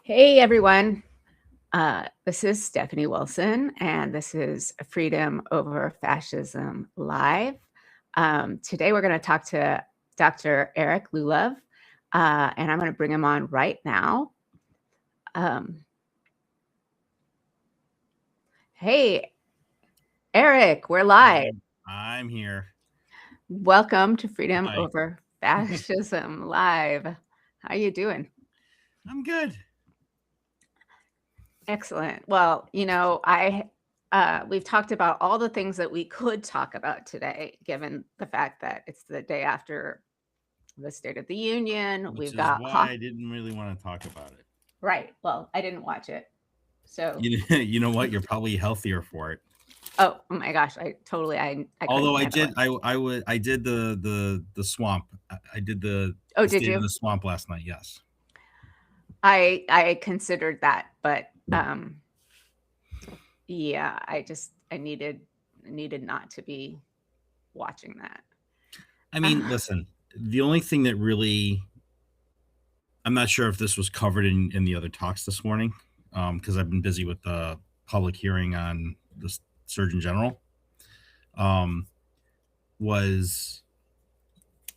Hey everyone, this is Stephanie Wilson, and this is Freedom Over Fascism Live. Today we're going to talk to Dr. Eric Lullove, and I'm going to bring him on right now. Hey, Eric, we're live. I'm here. Welcome to Freedom Hi. Over Fascism Live. How you doing? I'm good. Excellent. Well, we've talked about all the things that we could talk about today, given the fact that it's the day after the State of the Union. Which We've is got why I didn't really want to talk about it. right. Well, I didn't watch it, so You know what? You're probably healthier for it. oh my gosh, I couldn't Although handle it. I did the swamp. I did Oh, the did state of you? the swamp last night. Yes. I considered that, but yeah, I needed not to be watching that. I mean, listen. The only thing that really, I'm not sure if this was covered in the other talks this morning, because I've been busy with the public hearing on the Surgeon General. Um, was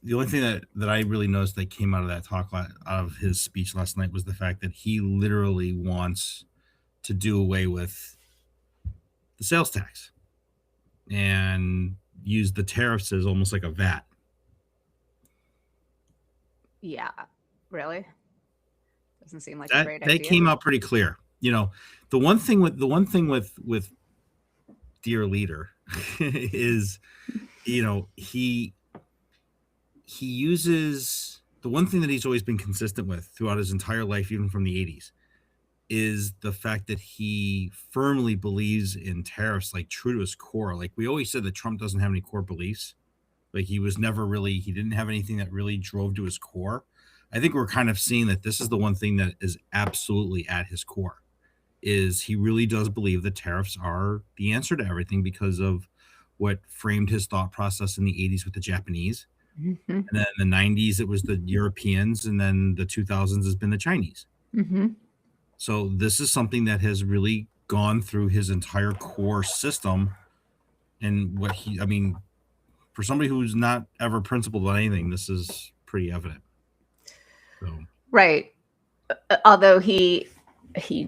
the only thing that I really noticed that came out of that talk out of his speech last night was the fact that he literally wants to do away with the sales tax and use the tariffs as almost like a VAT. Yeah, really? Doesn't seem like a That great that idea. came out pretty clear. The one thing with dear leader is he uses the one thing that he's always been consistent with throughout his entire life, even from the 80s, is the fact that he firmly believes in tariffs, like true to his core. Like we always said that Trump doesn't have any core beliefs. Like he didn't have anything that really drove to his core. I think we're kind of seeing that this is the one thing that is absolutely at his core is he really does believe that tariffs are the answer to everything because of what framed his thought process in the 80s with the Japanese. Mm-hmm. And then in the 90s, it was the Europeans. And then the 2000s has been the Chinese. Mm-hmm. So this is something that has really gone through his entire core system. And for somebody who's not ever principled on anything, this is pretty evident. So Right. Although he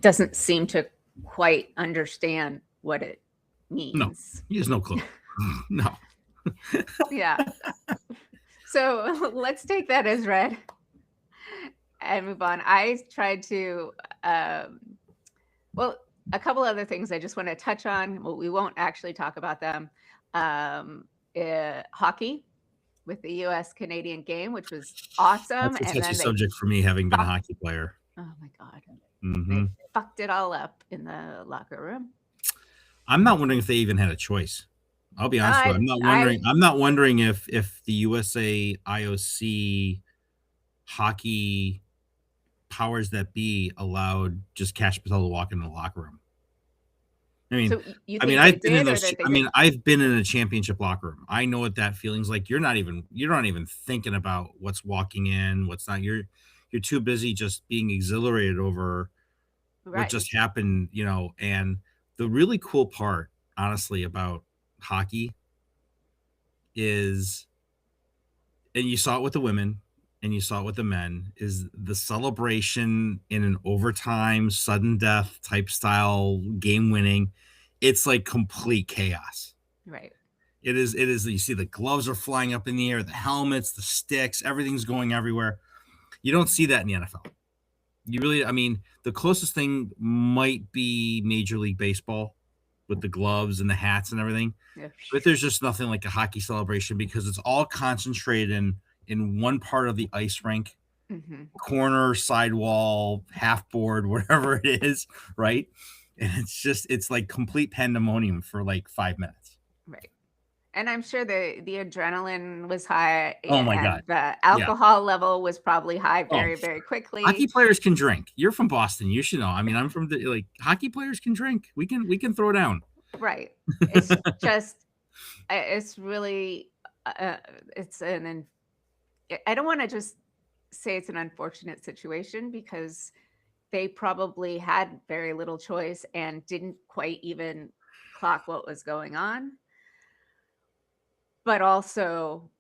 doesn't seem to quite understand what it no, means. he has no clue. No. Yeah. So let's take that as read and move on. I tried to well, a couple other things I just want to touch on. Well, we won't actually talk about them. Hockey with the US Canadian game, which was awesome. That's a And touchy then they subject for me, having been a fucked, hockey player. oh my God, Hmm. they fucked it all up in the locker room. I'm not wondering if they even had a choice. I'll be honest with you. I, I'm not I, wondering. I'm not wondering if the USA IOC hockey powers that be allowed just Cash Patel to walk into the locker room. I mean, so you think they did or that they didn't? I've been in a championship locker room. I know what that feeling's like. You're not even thinking about what's walking in, what's not. You're too busy just being exhilarated over what Right. just happened, and the really cool part, honestly, about hockey is, and you saw it with the women and you saw it with the men, is the celebration in an overtime, sudden death type style game winning. It's like complete chaos. Right. It is, you see the gloves are flying up in the air, the helmets, the sticks, everything's going everywhere. You don't see that in the NFL. The closest thing might be Major League Baseball with the gloves and the hats and everything. Yeah. But there's just nothing like a hockey celebration because it's all concentrated in one part of the ice rink, Mm-hmm. corner, sidewall, half board, whatever it is, right? And it's like complete pandemonium for like 5 minutes. Right. And I'm sure the adrenaline was high Oh my God. and the Yeah. alcohol level was probably high Oh, very, very hockey quickly. players can drink. You're from Boston. You should know. I mean, I'm from hockey players can drink. We can throw down. Right. It's just, it's really, uh, it's I don't want to just say it's an unfortunate situation because they probably had very little choice and didn't quite even clock what was going on. But also,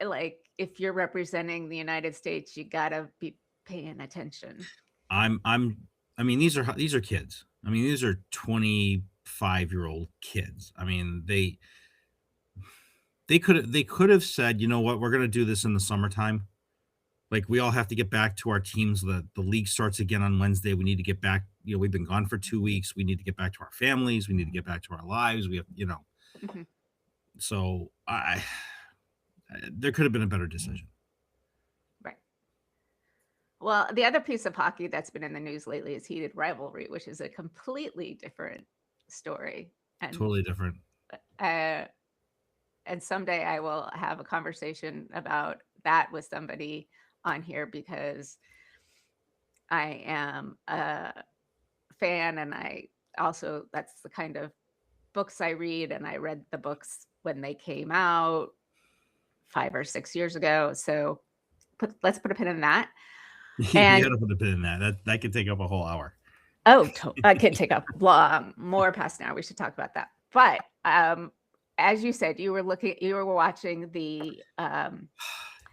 like, if you're representing the United States, you gotta be paying attention. I mean, these are kids. I mean, these are 25-year-old kids. I mean, they could have said, you know what, we're gonna do this in the summertime. Like, we all have to get back to our teams. The league starts again on Wednesday. We need to get back. You know, we've been gone for 2 weeks. We need to get back to our families. We need to get back to our lives. We have, Mhm. so there could have been a better decision. Right. Well, the other piece of hockey that's been in the news lately is heated rivalry, which is a completely different story. And Totally different. uh, and someday I will have a conversation about that with somebody on here because I am a fan, and I also that's the kind of books I read, and I read the books when they came out 5 or 6 years ago. So let's put a pin in that. You And got to put a pin in that. That could take up a whole hour. oh, I could take up long more past now. We should talk about that. But as you said, you were watching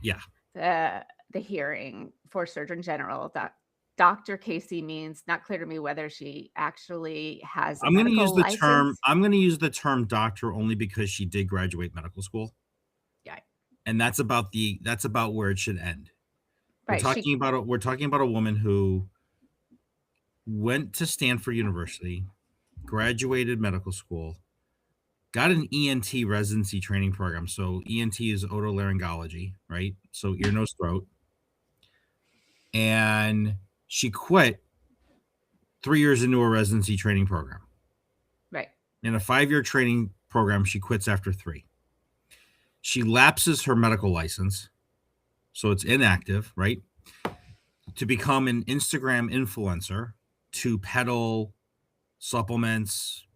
Yeah, the hearing for Surgeon General. That Dr. Casey means not clear to me whether she actually has a I'm going to use medical the term. license. I'm going to use the term doctor only because she did graduate medical school, Yeah, and that's about where it should end. We're right. talking She about we're talking about a woman who went to Stanford University, graduated medical school, got an ENT residency training program. So ENT is otolaryngology, right? So ear, nose, throat. And she quit 3 years into a residency training program. right. In a 5-year training program, she quits after 3. She lapses her medical license, so it's inactive, right? To become an Instagram influencer to peddle supplements,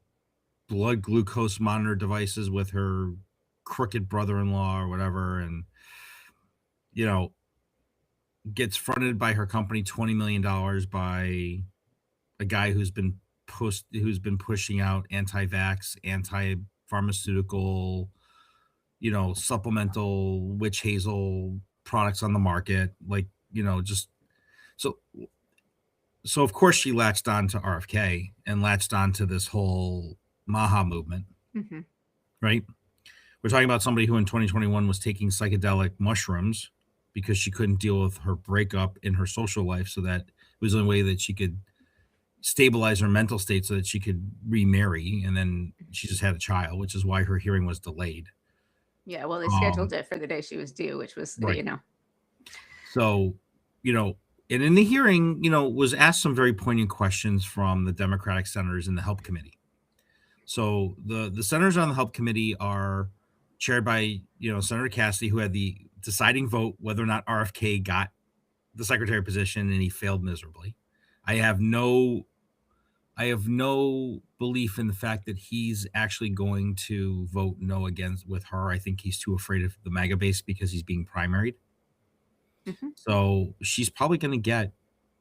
blood glucose monitor devices with her crooked brother-in-law or whatever, and you know gets fronted by her company $20 million by a guy who's been pushing out anti-vax, anti-pharmaceutical, supplemental witch hazel products on the market, like, just so of course she latched on to RFK and latched on to this whole Maha movement, Hmm. right? We're talking about somebody who in 2021 was taking psychedelic mushrooms because she couldn't deal with her breakup in her social life, so that it was the only way that she could stabilize her mental state so that she could remarry, and then she just had a child, which is why her hearing was delayed. Yeah. Well, they Um, scheduled it for the day she was due, which was right. So, you know, and in the hearing, was asked some very poignant questions from the Democratic senators in the Help Committee. So the senators on the Help Committee are chaired by, Senator Cassidy, who had the deciding vote whether or not RFK got the secretary position, and he failed miserably. I have no I have no belief in the fact that he's actually going to vote no against with her. I think he's too afraid of the MAGA base because he's being primaried. Hmm. So she's probably going to get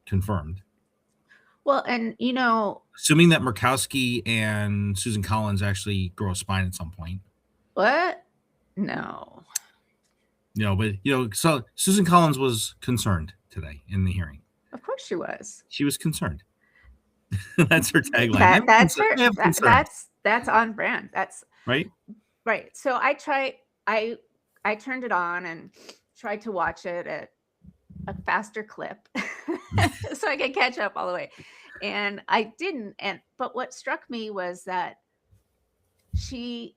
confirmed, Well, and assuming that Murkowski and Susan Collins actually grow a spine at some point. what? No. But so Susan Collins was concerned today in the hearing. Of course she was. She was concerned. That's her tagline. That's her. I have concerns, That's on brand. That's right? right. So I turned it on and tried to watch it at a faster clip so I could catch up all the way. And I didn't. But what struck me was that she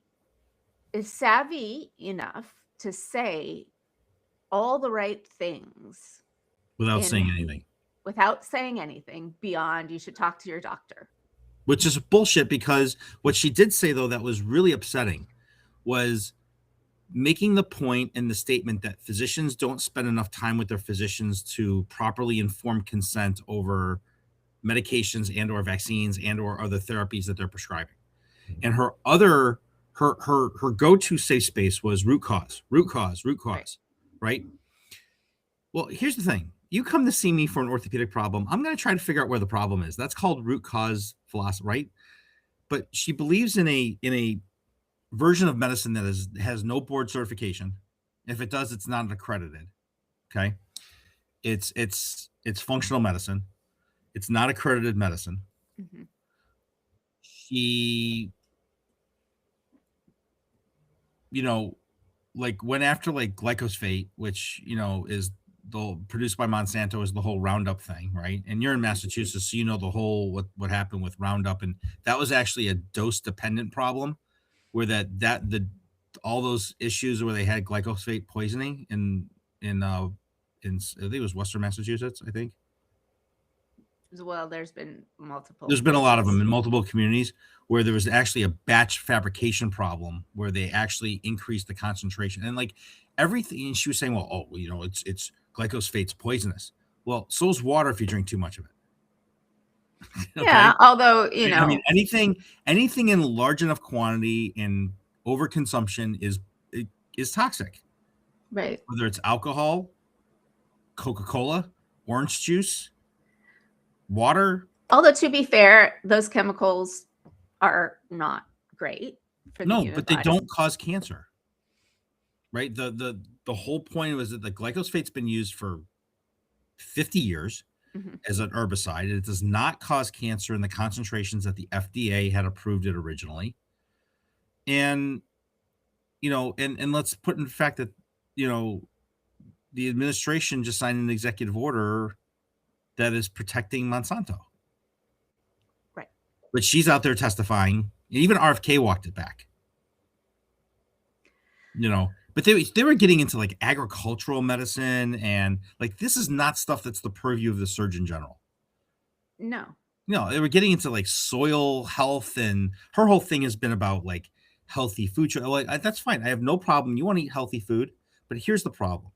is savvy enough to say all the right things Without in saying anything. without saying anything beyond you should talk to your doctor. Which is bullshit, because what she did say, though, that was really upsetting was making the point in the statement that physicians don't spend enough time with their physicians to properly inform consent over medications and or vaccines and or other therapies that they're prescribing. And her go-to safe space was root cause, Right. right? Well, here's the thing. You come to see me for an orthopedic problem. I'm going to try to figure out where the problem is. That's called root cause philosophy, right? But she believes in a version of medicine that has no board certification. If it does, it's not accredited. Okay, it's functional medicine. It's not accredited medicine. Mm-hmm. She, you know, like went after like glyphosate, which is the produced by Monsanto, is the whole Roundup thing, right? And you're in Massachusetts, so you know the whole what happened with Roundup, and that was actually a dose dependent problem, where the all those issues where they had glyphosate poisoning in I think it was Western Massachusetts, I think. Well, there's been multiple There's been a lot of them places. in multiple communities where there was actually a batch fabrication problem where they actually increased the concentration and like everything. And she was saying, well, oh, it's glyphosate's poisonous. Well, so is water if you drink too much of it. Yeah, Okay. although, I mean, anything in large enough quantity and overconsumption is toxic. right. Whether it's alcohol, Coca-Cola, orange juice, water. Although to be fair, those chemicals are not great for the No, human but they body. don't cause cancer. Right? The whole point was that the glyphosate's been used for 50 years Mm-hmm. as an herbicide. It does not cause cancer in the concentrations that the FDA had approved it originally. And and let's put in the fact that the administration just signed an executive order that is protecting Monsanto. Right. But she's out there testifying. Even RFK walked it back. But they were getting into like agricultural medicine, and like this is not stuff that's the purview of the Surgeon General. No. No, they were getting into like soil health, and her whole thing has been about like healthy food. Like that's fine. I have no problem. You want to eat healthy food, but here's the problem.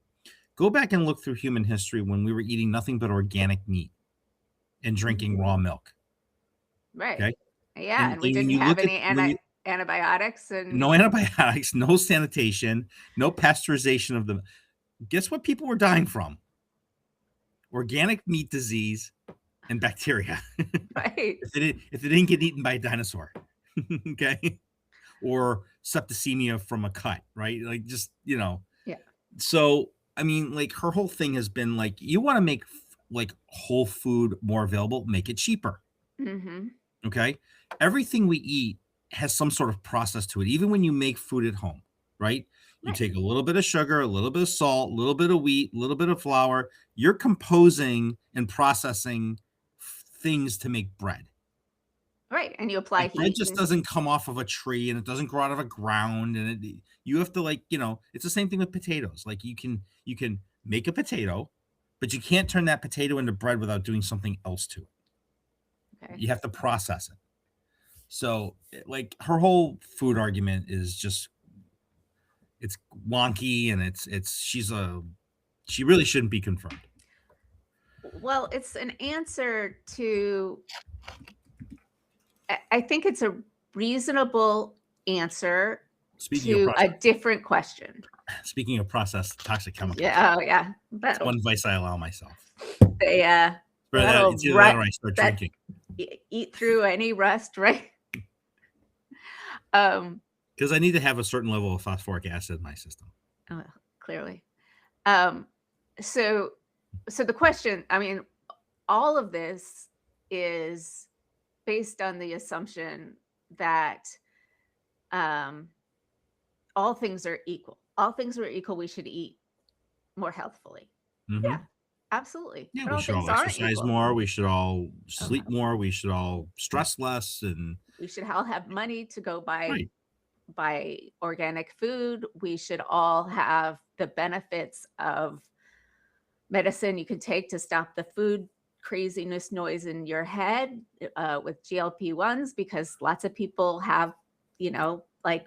Go back and look through human history when we were eating nothing but organic meat and drinking raw milk. Right. Okay. Yeah, And and we when didn't you have look at any when you antibiotics no and antibiotics, no sanitation, no pasteurization of them. Guess what people were dying from? Organic meat disease and bacteria. right. if they didn't get eaten by a dinosaur. Okay. Or septicemia from a cut, right? Like just, Yeah. So, I mean, like her whole thing has been like, you want to make like whole food more available, make it cheaper. Mm-hmm. Okay. Everything we eat has some sort of process to it, even when you make food at home, right? You Right. take a little bit of sugar, a little bit of salt, a little bit of wheat, a little bit of flour. You're composing and processing things to make bread. Right. And you apply Like bread heat just and doesn't come off of a tree and it doesn't grow out of a ground, and you have to like, it's the same thing with potatoes. Like you can make a potato, but you can't turn that potato into bread without doing something else to it. okay. You have to process it. So like her whole food argument is just it's wonky, and she really shouldn't be confirmed. Well, it's an answer to I think it's a reasonable answer Speaking of to a process, different question. speaking of processed toxic chemicals, Yeah, oh yeah. that's one advice I allow myself. They that'll It's either that or I start that drinking. eat through any rust, right? Because I need to have a certain level of phosphoric acid in my system. Oh, clearly. So the question, I mean, all of this is based on the assumption that all things are equal. All things are equal. We should eat more healthfully. Mm-hmm. Yeah, absolutely. Yeah, but we all should all things aren't exercise equal. more. We should all sleep more. We should all stress less. And we should all have money to go right. buy organic food. We should all have the benefits of medicine you can take to stop the food craziness noise in your head with GLP-1s, because lots of people have, like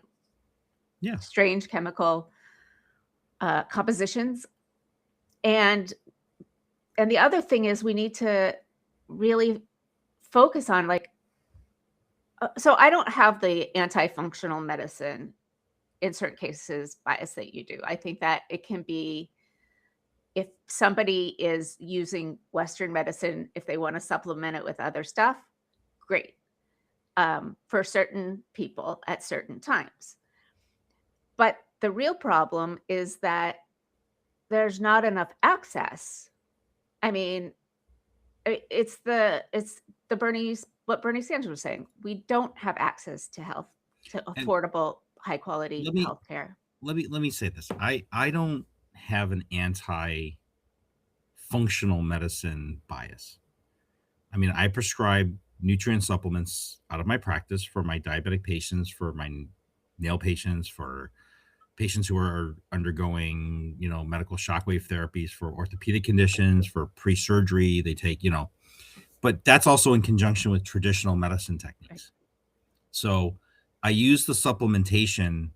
Yeah. strange chemical compositions. And the other thing is we need to really focus on like, so I don't have the anti-functional medicine in certain cases bias that you do. I think that it can be if somebody is using Western medicine, if they want to supplement it with other stuff, great. For certain people at certain times. But the real problem is that there's not enough access. I mean, it's the Bernie Sanders was saying. We don't have access to health, to And affordable, high quality let me health care. let me say this. I don't have an anti functional medicine bias. I mean, I prescribe nutrient supplements out of my practice for my diabetic patients, for my nail patients, for patients who are undergoing, medical shockwave therapies, for orthopedic conditions, for pre-surgery. They take, but that's also in conjunction with traditional medicine Right. techniques. So I use the supplementation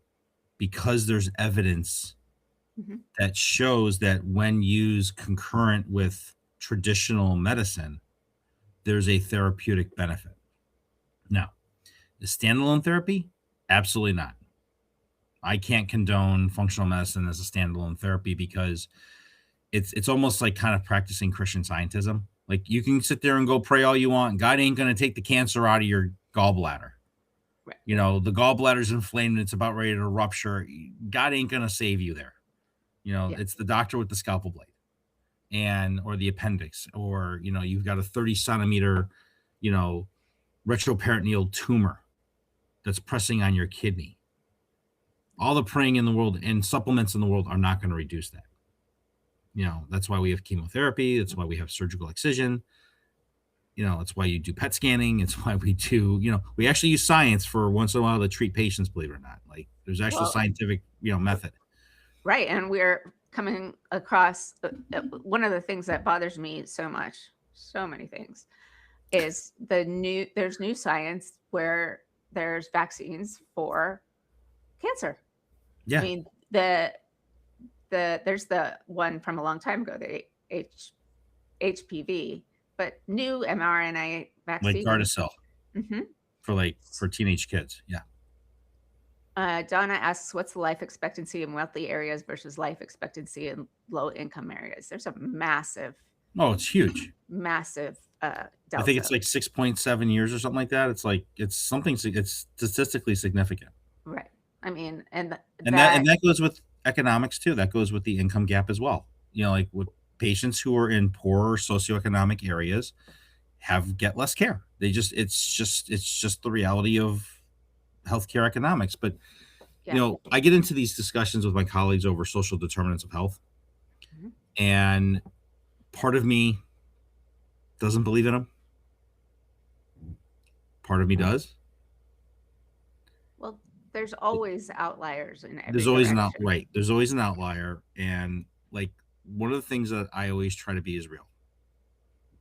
because there's evidence Mhm. that shows that when used concurrent with traditional medicine, there's a therapeutic benefit. Now, the standalone therapy, absolutely not. I can't condone functional medicine as a standalone therapy because it's almost like kind of practicing Christian scientism. Like you can sit there and go pray all you want. God ain't going to take the cancer out of your gallbladder. Right. The gallbladder's inflamed and it's about ready to rupture. God ain't going to save you there. Yeah. It's the doctor with the scalpel blade or the appendix, or, you've got a 30 centimeter, you know, retroperitoneal tumor that's pressing on your kidney. All the praying in the world and supplements in the world are not going to reduce that. That's why we have chemotherapy. That's why we have surgical excision. It's why you do PET scanning. It's why we do, we actually use science for once in a while to treat patients, believe it or not. Like there's actual Well, scientific, method. right. And we're coming across one of the things that bothers me so much, so many things, is there's new science where there's vaccines for cancer. I Yeah. mean, there's the one from a long time ago, the HPV, but new mRNA Like vaccines. Gardasil Mhm. for teenage kids. Yeah. Donna asks, what's the life expectancy in wealthy areas versus life expectancy in low income areas? There's a massive, Oh, it's huge. massive I think it's delta. like 6.7 years or something like that. It's statistically significant. Right. I mean, and And that that, and that goes with economics too. That goes with the income gap as well. Like with patients who are in poorer socioeconomic areas get less care. It's just the reality of healthcare economics. But yeah. I get into these discussions with my colleagues over social determinants of health, Mhm. and part of me doesn't believe in them. Part of me does. Well, there's always outliers in every There's always direction. There's always an outlier, and like one of the things that I always try to be is real.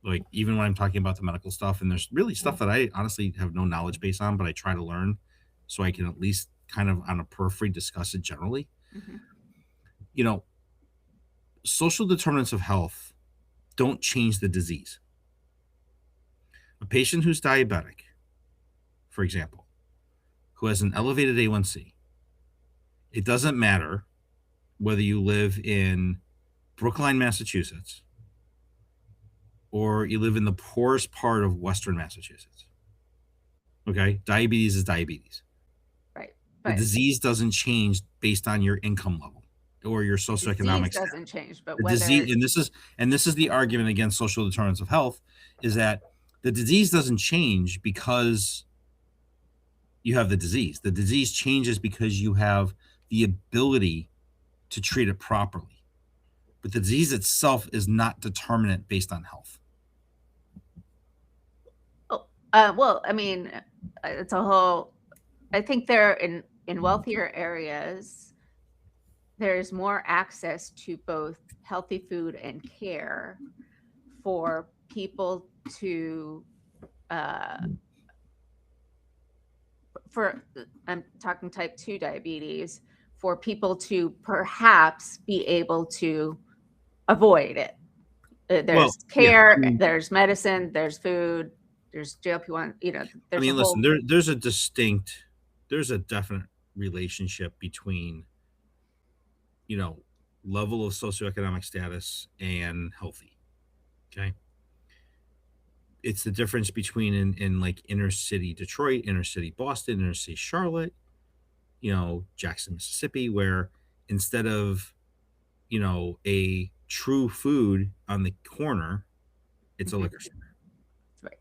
Like even when I'm talking about the medical stuff, and there's really stuff that I honestly have no knowledge base on, but I try to learn so I can at least kind of on a periphery discuss it generally. Mhm. You know, social determinants of health don't change the disease. A patient who's diabetic, for example, who has an elevated A1C, it doesn't matter whether you live in Brookline, Massachusetts, or you live in the poorest part of Western Massachusetts. Okay. Diabetes is diabetes. Right. The But disease doesn't change based on your income level or your the disease socioeconomic status. doesn't change, but The whether, disease, and this is the argument against social determinants of health, is that the disease doesn't change because you have the disease. The disease changes because you have the ability to treat it properly. But the disease itself is not determinate based on health. oh, well, I mean, it's a whole, I think there in wealthier areas, there's more access to both healthy food and care for people to uh, for I'm talking type 2 diabetes, for people to perhaps be able to avoid it. Well, There's yeah. care, there's medicine, there's food, there's GLP-1, I there's a mean, listen, whole, there's a definite relationship between, you know, level of socioeconomic status, and healthy. Okay. It's the difference between in like inner city Detroit, inner city Boston, inner city Charlotte, Jackson, Mississippi, where instead of, a true food on the corner, it's a Mhm. liquor store. Right.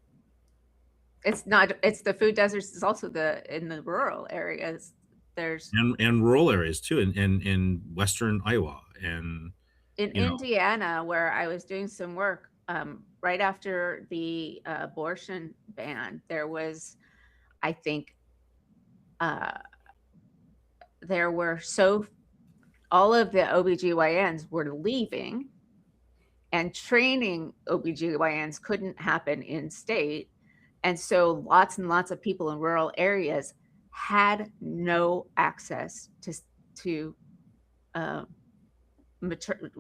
It's not, it's the food deserts, it's also in the rural areas. There's And rural areas too, in western Iowa, and in you know, Indiana, where I was doing some work, right after the abortion ban, there was, I think, uh, there were so all of the OBGYNs were leaving, and training OBGYNs couldn't happen in state. And so lots and lots of people in rural areas had no access to uh, mater,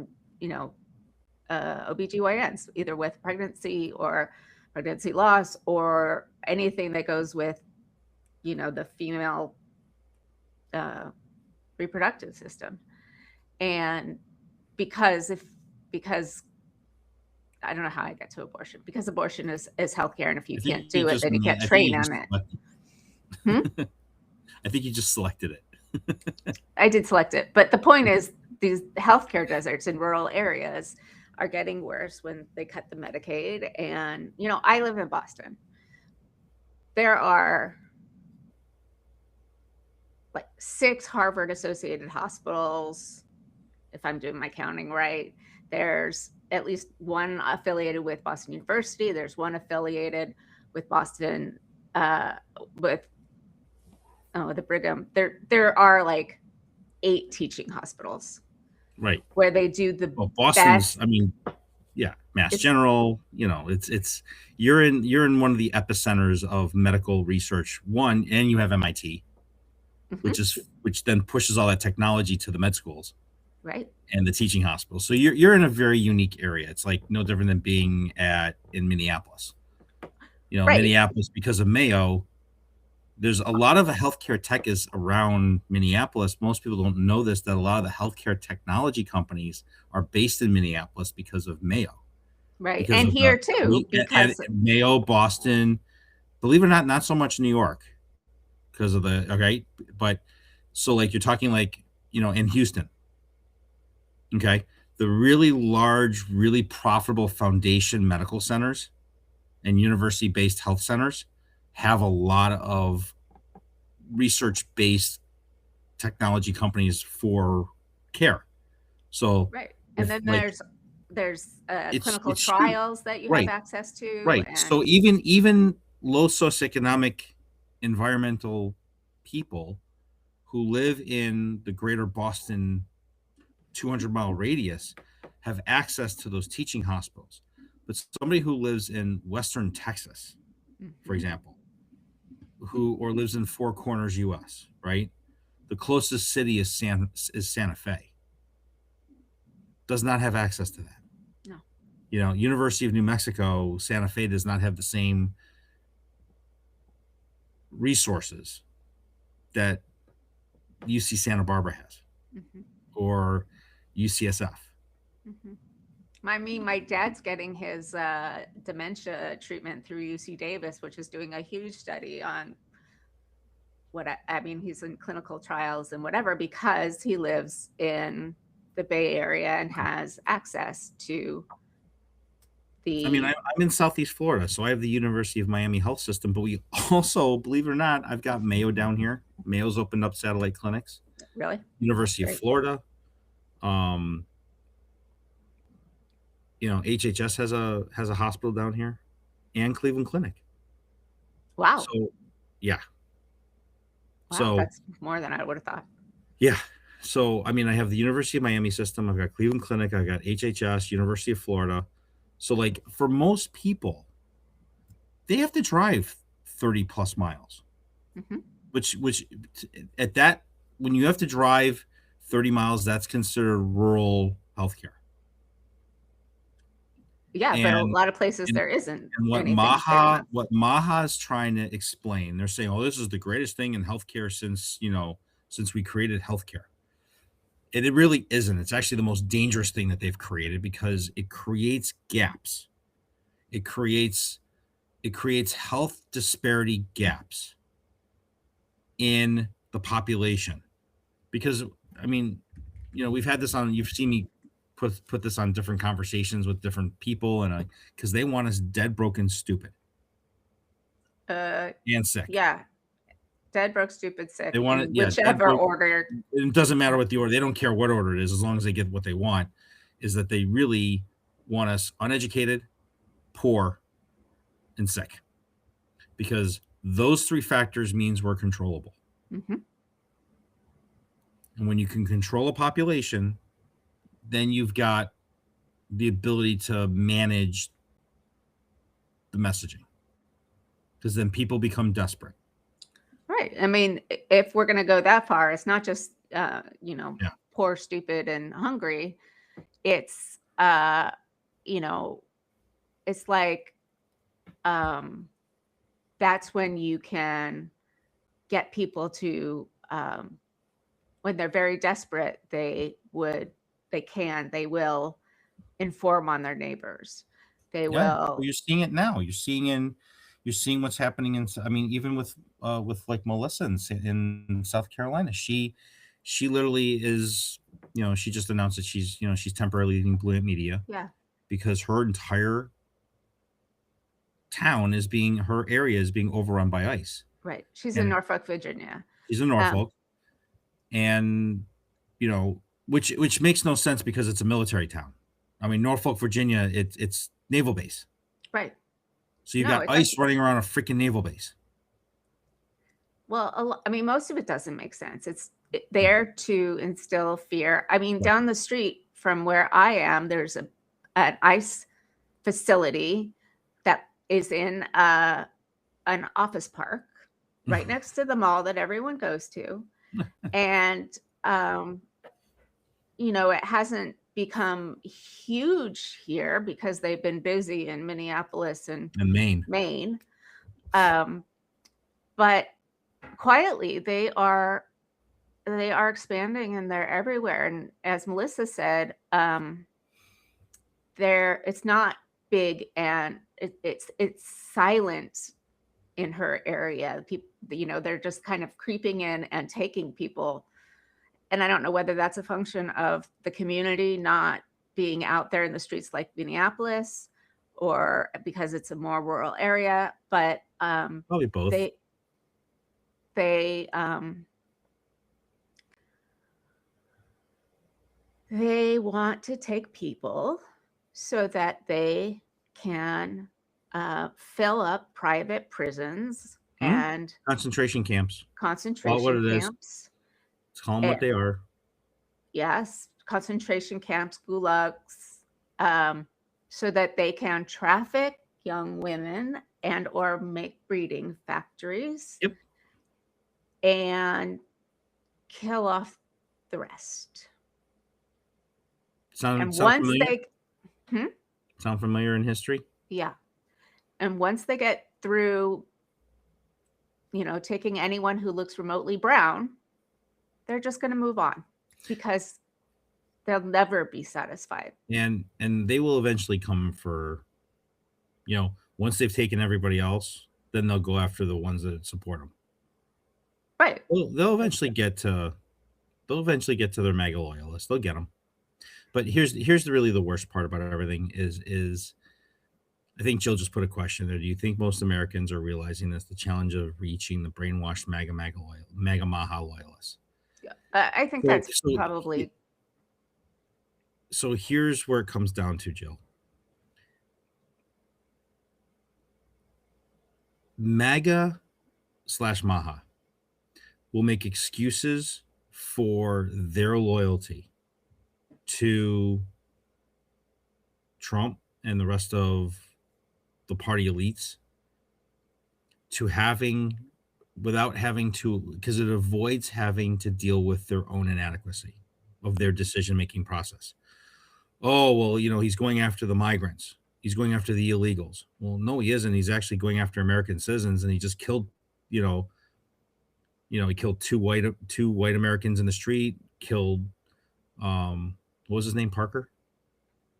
you know, OBGYNs, either with pregnancy or pregnancy loss or anything that goes with, the female uh, reproductive system. And because if because I don't know how I get to abortion, because abortion is healthcare, and if you can't do it, then you can't I think train you on just it. selected, Hmm? I think you just selected it. I did select it, but the point is, these healthcare deserts in rural areas are getting worse when they cut the Medicaid. And I live in Boston. There are like 6 Harvard associated hospitals, if I'm doing my counting right. There's at least one affiliated with Boston University. There's one affiliated with Boston, uh, with the Brigham. There are like 8 teaching hospitals Right. where they do the Well, Boston's, best. I mean, yeah, Mass It's General, it's you're in one of the epicenters of medical research. One, and you have MIT, mhm, which then pushes all that technology to the med schools right, and the teaching hospitals. So you're in a very unique area. It's like no different than being in Minneapolis. right, Minneapolis, because of Mayo, there's a lot of the healthcare tech is around Minneapolis. Most people don't know this, that a lot of the healthcare technology companies are based in Minneapolis because of Mayo, right. because And of the here too, at because Mayo, Boston. Believe it or not so much New York because of the okay, but so like you're talking like in Houston, okay, the really large, really profitable foundation medical centers and university-based health centers have a lot of research-based technology companies for care. So right. And if then like there's clinical it's huge, trials that you have right, access to, right. and So even low socioeconomic environmental people who live in the greater Boston 200-mile radius have access to those teaching hospitals. But somebody who lives in Western Texas, for mhm, example, who or lives in Four Corners, US, right? The closest city is Santa Fe. Does not have access to that. no, University of New Mexico, Santa Fe does not have the same resources that UC Santa Barbara has mhm, or UCSF. mhm. I mean, my dad's getting his dementia treatment through UC Davis, which is doing a huge study on I mean, he's in clinical trials and whatever because he lives in the Bay Area and has access to I mean, the I'm in Southeast Florida, so I have the University of Miami Health System, but we also, believe it or not, I've got Mayo down here. Mayo's opened up satellite clinics. really University of great. Florida, um, HHS has a hospital down here, and Cleveland Clinic. Wow. So, yeah. Wow. So, That's more than I would have thought. yeah. So, I mean, I have the University of Miami system. I've got Cleveland Clinic. I've got HHS, University of Florida. So, like, for most people, they have to drive 30 plus miles, Hmm. which at that, when you have to drive 30 miles, that's considered rural healthcare. Yeah. But a And, lot of places and there isn't And anything big enough. what Maha is trying to explain, they're saying, "Oh, this is the greatest thing in healthcare since we created healthcare." And it really isn't. It's actually the most dangerous thing that they've created because it creates gaps. It creates health disparity gaps in the population. Because I mean, we've had this on. You've seen me put this on different conversations with different people, and because they want us dead, broken, stupid, Uh, and sick. yeah, dead, broke, stupid, They sick want it, in yeah, dead whichever broke. order. It doesn't matter what the order. They don't care what order it is, as long as they get what they want. Is that they really want us uneducated, poor, and sick, because those three factors means we're controllable. Mhm. And when you can control a population, then you've got the ability to manage the messaging, because then people become desperate. Right. I mean, if we're going to go that far, it's not just Yeah. poor, stupid, and hungry. It's you know, it's like um, that's when you can get people to when they're very desperate, they will inform on their neighbors. They Yeah. Well, will, you're seeing it now. You're seeing what's happening in. I mean, even with like Melissa in South Carolina, she literally is. She just announced that she's temporarily leaving Blue Ant Media yeah, because her entire her area is being overrun by ICE, right. She's in and Norfolk, Virginia. she's in Um, Norfolk, and which makes no sense because it's a military town. I mean, Norfolk, Virginia, it's naval base. right. So you've No, got it ICE doesn't. running around a freaking naval base. Well, I mean, most of it doesn't make sense. It's there to instill fear. I mean, Right. down the street from where I am, there's an ICE facility that is in an office park right next to the mall that everyone goes to, and um, it hasn't become huge here because they've been busy in Minneapolis and In Maine. Maine. Um, but quietly, they are expanding and they're everywhere. And as Melissa said, it's not big and it's silent in her area. People, they're just kind of creeping in and taking people. And I don't know whether that's a function of the community not being out there in the streets like Minneapolis, or because it's a more rural area. But Probably both. they they um, they want to take people so that they can fill up private prisons Hmm? and Concentration camps. Call it what concentration it is. camps. Let's call them Eh, what they are. yes, concentration camps, gulags, um, so that they can traffic young women and or make breeding factories Yep. and kill off the rest. Sound And sound once familiar? they, hmm? Sound familiar in history? Yeah, and once they get through, taking anyone who looks remotely brown, they're just going to move on because they'll never be satisfied. And they will eventually come for, once they've taken everybody else, then they'll go after the ones that support them. Right. They'll eventually get to their MAGA loyalists. They'll get them. But here's really the worst part about everything is I think Jill just put a question there. Do you think most Americans are realizing this, the challenge of reaching the brainwashed MAGA Maha loyalists? Yeah. I think So, that's so, probably so here's where it comes down to, Jill. MAGA / Maha will make excuses for their loyalty to Trump and the rest of the party elites to having without having to, because it avoids having to deal with their own inadequacy of their decision making process. Oh, well, he's going after the migrants. He's going after the illegals. Well, no, he isn't. He's actually going after American citizens, and he just killed, he killed two white Americans in the street, killed What was his name? Parker?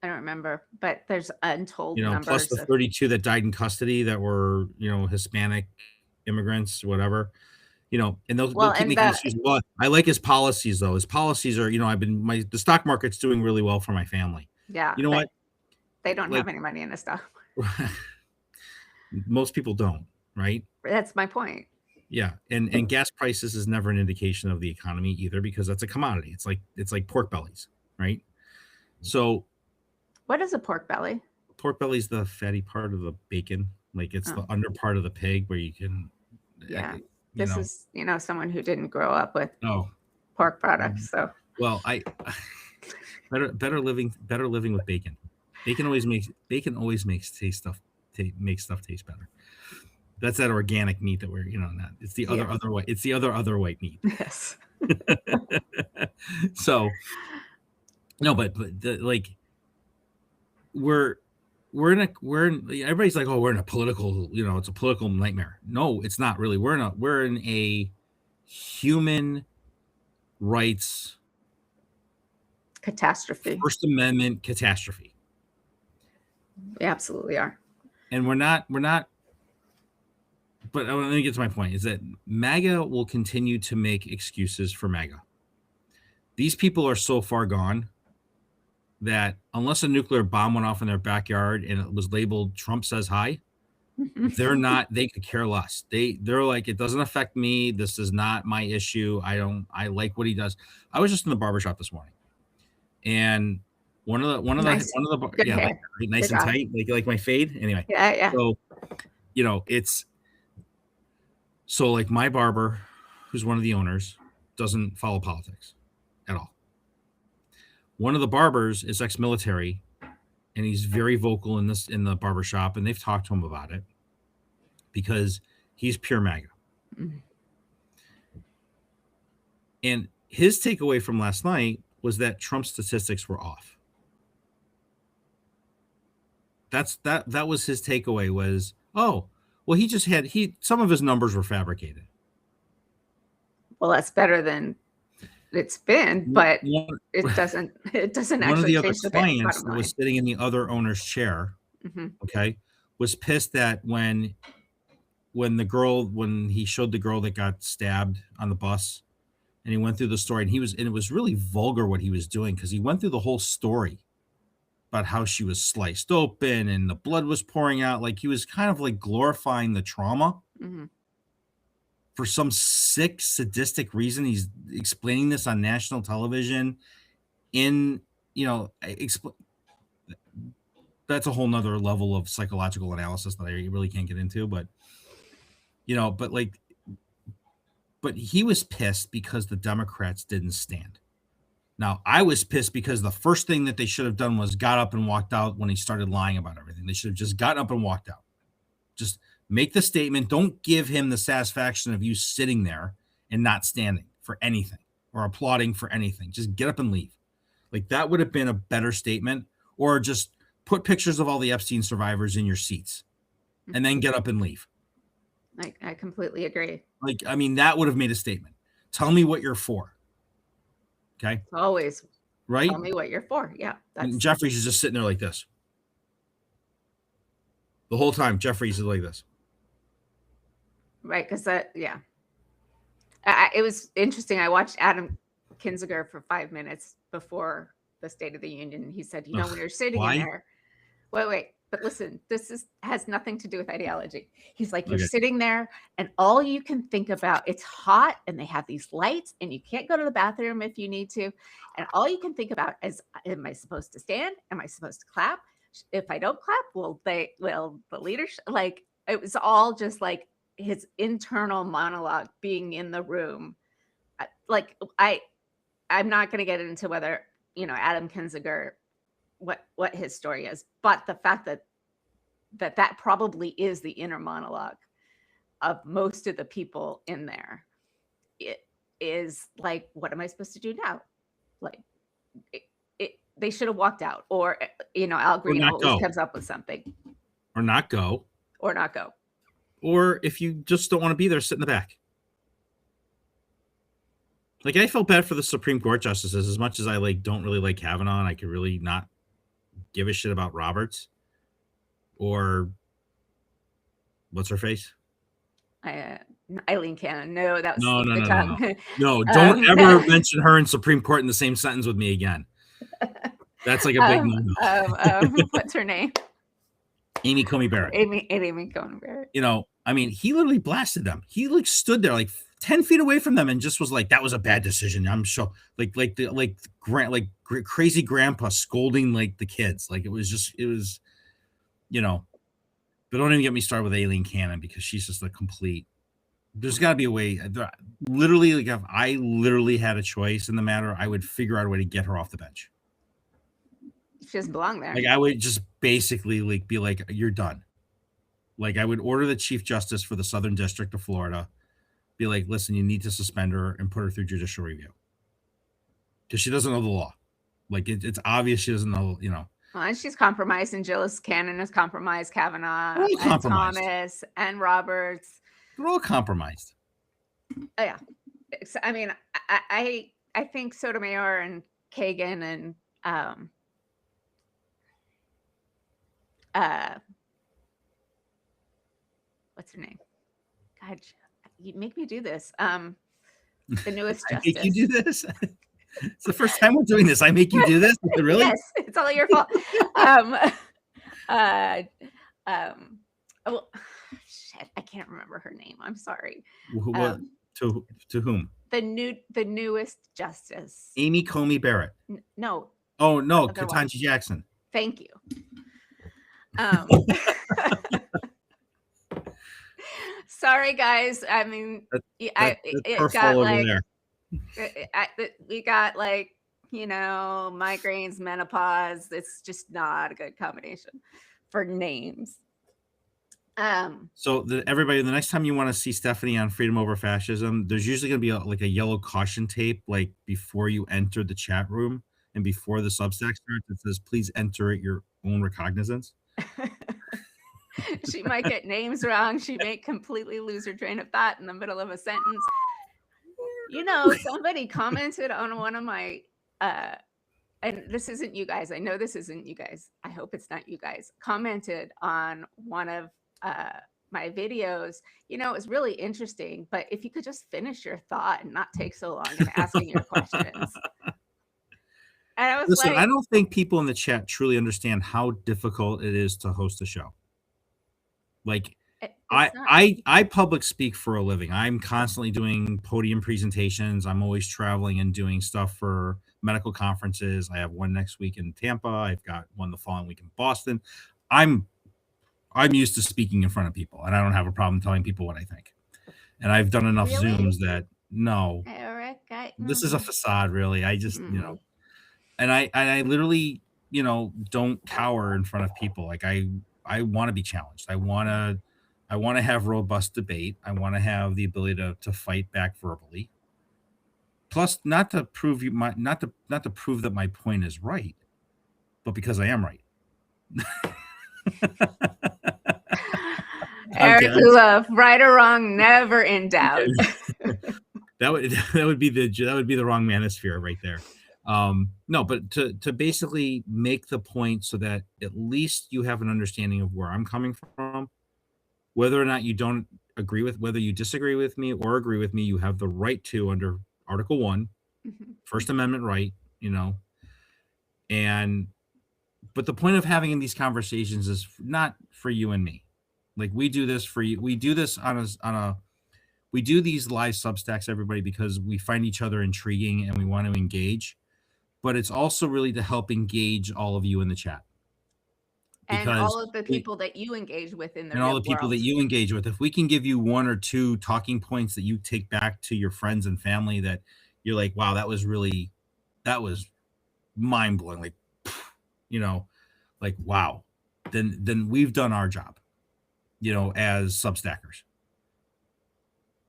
I don't remember, but there's untold Plus numbers the of 32 that died in custody that were, Hispanic immigrants, whatever. And they'll well, keep and making the excuses. Well, I like his policies though. His policies are, the stock market's doing really well for my family. yeah, You know but what? they don't Like have any money in the stock. most people don't, right? That's my point. Yeah, and gas prices is never an indication of the economy either because that's a commodity. It's like pork bellies, right? So What is a pork belly? pork belly's the fatty part of the bacon, like it's Oh, the under part of the pig where you can, uh, yeah. you This know. is, someone who didn't grow up with Oh, pork products. So, well, I better living with bacon. Bacon always makes makes stuff taste better. That's that organic meat that we're not. It's the other yes. other white. It's the other white meat. Yes. So no, but like we're everybody's like, oh, we're in a political, it's a political nightmare. No, it's not really. We're in a human rights Catastrophe. First Amendment catastrophe, We absolutely are. and we're not. But let me get to my point: is that MAGA will continue to make excuses for MAGA. These people are so far gone that unless a nuclear bomb went off in their backyard and it was labeled "Trump says hi," they're not. They could care less. They're like, it doesn't affect me. This is not my issue. I like what he does. I was just in the barbershop this morning, and Nice. Good yeah, like hair. nice Good and job. tight, like my fade. Anyway, Yeah, yeah. so it's so like my barber, who's one of the owners, doesn't follow politics at all. One of the barbers is ex-military, and he's very vocal in the barber shop, and they've talked to him about it because he's pure MAGA. Mhm. And his takeaway from last night was that Trump's statistics were off. That was his takeaway was, oh, well, some of his numbers were fabricated. Well, that's better than it's been, but One, it doesn't one of actually the other change the clients bottom that was line. sitting in the other owner's chair, Hmm. okay, was pissed that when he showed the girl that got stabbed on the bus, and he went through the story, and it was really vulgar what he was doing because he went through the whole story about how she was sliced open and the blood was pouring out. Like he was kind of like glorifying the trauma Hmm. for some sick, sadistic reason. He's explaining this on national television. In you know, expl- that's a whole nother level of psychological analysis that I really can't get into. But but he was pissed because the Democrats didn't stand. Now, I was pissed because the first thing that they should have done was got up and walked out when he started lying about everything. They should have just gotten up and walked out. Just make the statement. Don't give him the satisfaction of you sitting there and not standing for anything or applauding for anything. Just get up and leave. Like that would have been a better statement, or just put pictures of all the Epstein survivors in your seats and then get up and leave. I completely agree. Like, I mean, that would have made a statement. Tell me what you're for. Okay. It's always Right. tell me what you're for. Yeah, And that's Jeffries is just sitting there like this. The whole time, Jeffries is like this. right. Because yeah, it was interesting. I watched Adam Kinzinger for 5 minutes before the State of the Union. He said, Ugh, when you're sitting in why? there, wait, but listen, has nothing to do with ideology. He's like, you're Okay. sitting there, and all you can think about, it's hot, and they have these lights, and you can't go to the bathroom if you need to, and all you can think about is, am I supposed to stand? Am I supposed to clap? If I don't clap, will the leadership, like, it was all just like his internal monologue being in the room. Like I'm not going to get into whether Adam Kinzinger, what his story is, but the fact that probably is the inner monologue of most of the people in there. It is like, what am I supposed to do now? Like, they should have walked out, or Al Or Green not always go. comes up with something, Or not go. or not go. Or if you just don't want to be there, sit in the back. Like, I felt bad for the Supreme Court justices as much as I like don't really like Kavanaugh. And I could really not give a shit about Roberts or what's her face. I, Eileen Cannon. No, that was No, slip no, of the no, no, no. tongue. No, don't ever mention her in Supreme Court in the same sentence with me again. That's like a big no-no. What's her name? Amy Coney Barrett. Amy Coney Barrett. You know, I mean, he literally blasted them. He like stood there like 10 feet away from them and just was like, that was a bad decision. I'm sure crazy grandpa scolding like the kids. Like it was, you know, but don't even get me started with Aileen Cannon because she's just a complete, there's got to be a way. Literally, like if I literally had a choice in the matter, I would figure out a way to get her off the bench. She doesn't belong there. Like I would just basically like be like, you're done. Like I would order the Chief Justice for the Southern District of Florida, be like, listen, you need to suspend her and put her through judicial review. Because she doesn't know the law. Like it's obvious she doesn't know, you know. Well, and she's compromised, and Gillis Cannon has compromised, Kavanaugh and Thomas and Roberts. They're all compromised. Oh, yeah. I mean, I think Sotomayor and Kagan and what's her name? God, you make me do this. The newest justice. Make you do this? It's the first time we're doing this. I make you do this? Really? Yes, it's all your fault. Oh, shit, I can't remember her name. I'm sorry. To whom? The newest justice. Amy Coney Barrett. No. Oh no, Ketanji Jackson. Thank you. Sorry, guys. I mean, it got like we got like, you know, migraines, menopause. It's just not a good combination for names. So everybody, the next time you want to see Stephanie on Freedom Over Fascism, there's usually going to be a yellow caution tape like before you enter the chat room and before the Substack starts. It says, please enter at your own recognizance. She might get names wrong. She may completely lose her train of thought in the middle of a sentence. You know, somebody commented on one of my, and this isn't you guys. I know this isn't you guys. I hope it's not you guys. Commented on one of my videos. You know, it was really interesting, but if you could just finish your thought and not take so long in asking your questions. And I was Listen, I don't think people in the chat truly understand how difficult it is to host a show. Like I public speak for a living. I'm constantly doing podium presentations. I'm always traveling and doing stuff for medical conferences. I have one next week in Tampa. I've got one the following week in Boston. I'm used to speaking in front of people, and I don't have a problem telling people what I think. And I've done enough Zooms that no, Eric, this is a facade, really. I just, you know, and I literally, you know, don't cower in front of people. Like I want to be challenged. I want to have robust debate. I want to have the ability to fight back verbally. Plus, not to prove not to prove that my point is right, but because I am right. Eric Lullove, right or wrong, never in doubt. that would be the wrong manosphere right there. No, but to basically make the point so that at least you have an understanding of where I'm coming from, whether or not you don't agree with, whether you disagree with me or agree with me, you have the right to under Article 1, First Amendment right, you know. But the point of having these conversations is not for you and me. Like we do this for you. We do this we do these live Substacks, everybody, because we find each other intriguing and we want to engage. But it's also really to help engage all of you in the chat. And all of the people that you engage with in the real world. And all the people that you engage with. If we can give you one or two talking points that you take back to your friends and family that you're like, wow, that was mind-blowing. Like, you know, like, wow. Then we've done our job, you know, as Substackers.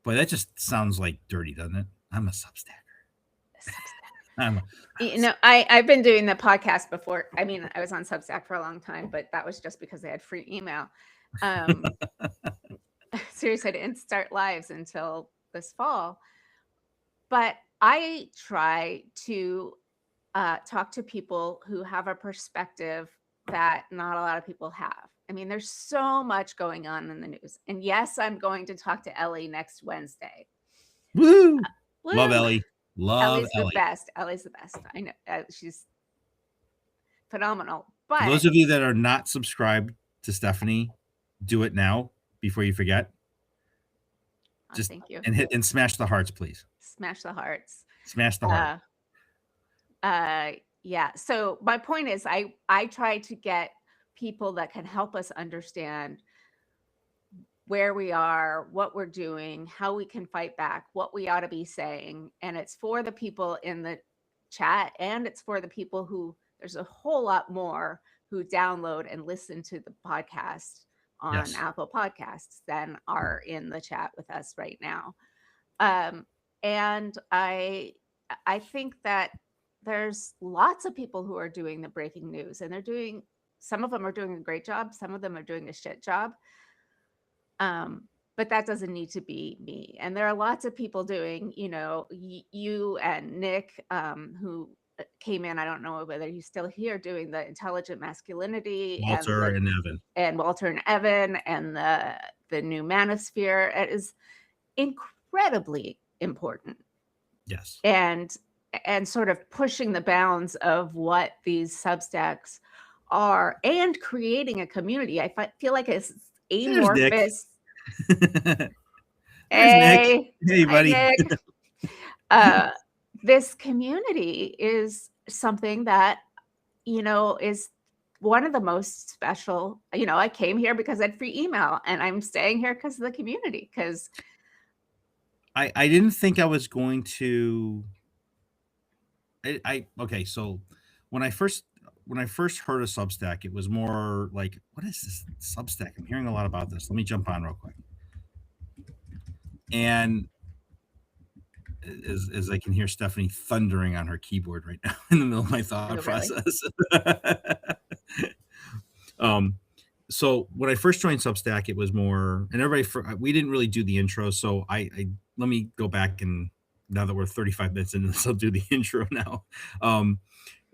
But that just sounds like dirty, doesn't it? I'm a Substacker. You know, I've been doing the podcast before. I mean, I was on Substack for a long time, but that was just because they had free email. Seriously, I didn't start lives until this fall. But I try to talk to people who have a perspective that not a lot of people have. I mean, there's so much going on in the news. And yes, I'm going to talk to Ellie next Wednesday. Woo! Love Woo! Ellie. Love Ellie's the Ellie. best. Ellie's the best. I know. She's phenomenal. For But those of you that are not subscribed to Stephanie, do it now before you forget. Just thank you. and hit and smash the hearts, please. Smash the hearts. Smash the heart. Yeah. So my point is I try to get people that can help us understand where we are, what we're doing, how we can fight back, what we ought to be saying. And it's for the people in the chat, and it's for the people who there's a whole lot more who download and listen to the podcast on Yes. Apple Podcasts than are in the chat with us right now. And I think that there's lots of people who are doing the breaking news, and some of them are doing a great job, some of them are doing a shit job. But that doesn't need to be me. And there are lots of people doing, you and Nick, who came in. I don't know whether he's still here, doing the intelligent masculinity Walter and Evan. and Walter and Evan and the new manosphere. It is incredibly important. Yes. And sort of pushing the bounds of what these Substacks are and creating a community. I feel like it's amorphous. There's Hey, Nick. Hey, buddy. Nick. This community is something that, is one of the most special. I came here because I had free email, and I'm staying here because of the community. Because I didn't think I was going to. Okay. So when I first heard of Substack, it was more like, what is this Substack? I'm hearing a lot about this. Let me jump on real quick. And as I can hear Stephanie thundering on her keyboard right now in the middle of my thought process. So when I first joined Substack, it was more, and we didn't really do the intro. So I let me go back, and now that we're 35 minutes into this, I'll do the intro now.